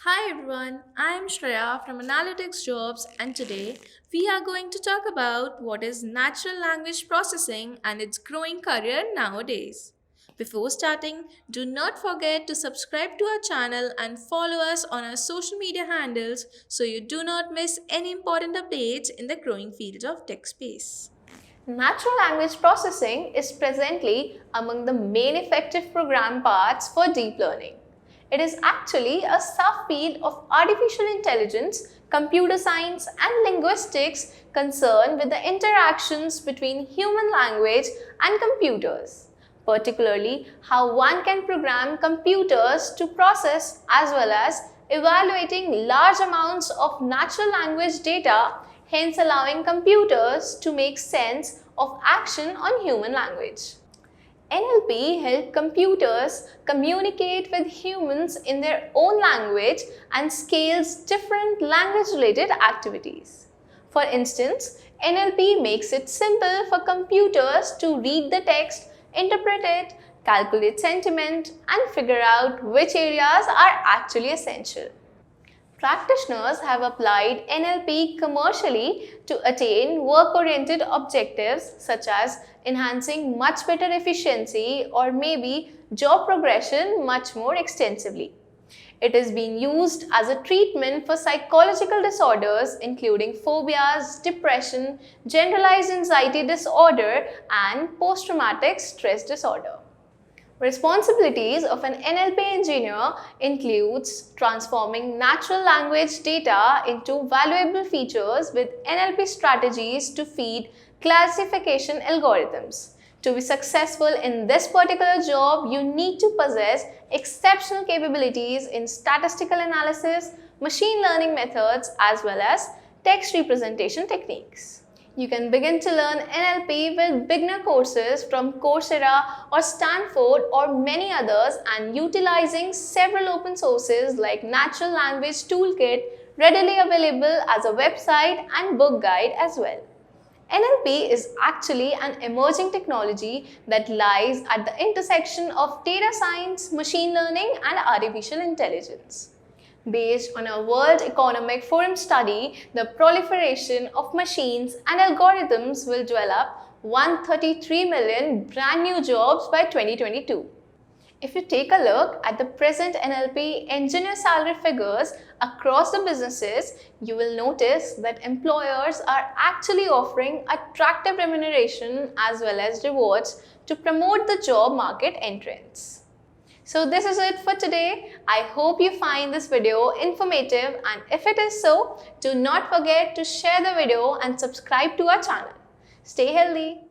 Hi everyone, I am Shreya from Analytics Jobs, and today we are going to talk about what is natural language processing and its growing career nowadays. Before starting, do not forget to subscribe to our channel and follow us on our social media handles so you do not miss any important updates in the growing field of tech space. Natural language processing is presently among the main effective program paths for deep learning. It is actually a subfield of artificial intelligence, computer science, and linguistics concerned with the interactions between human language and computers, particularly how one can program computers to process as well as evaluating large amounts of natural language data, hence allowing computers to make sense of action on human language. NLP helps computers communicate with humans in their own language and scales different language-related activities. For instance, NLP makes it simple for computers to read the text, interpret it, calculate sentiment, and figure out which areas are actually essential. Practitioners have applied NLP commercially to attain work-oriented objectives such as enhancing much better efficiency or maybe job progression much more extensively. It is being used as a treatment for psychological disorders including phobias, depression, generalized anxiety disorder, and post-traumatic stress disorder. Responsibilities of an NLP engineer includes transforming natural language data into valuable features with NLP strategies to feed classification algorithms. To be successful in this particular job, you need to possess exceptional capabilities in statistical analysis, machine learning methods, as well as text representation techniques. You can begin to learn NLP with beginner courses from Coursera or Stanford or many others, and utilizing several open sources like Natural Language Toolkit readily available as a website and book guide as well. NLP is actually an emerging technology that lies at the intersection of data science, machine learning, and artificial intelligence. Based on a World Economic Forum study, the proliferation of machines and algorithms will develop 133 million brand new jobs by 2022. If you take a look at the present NLP engineer salary figures across the businesses, you will notice that employers are actually offering attractive remuneration as well as rewards to promote the job market entrance. So this is it for today. I hope you find this video informative, and if it is so, do not forget to share the video and subscribe to our channel. Stay healthy.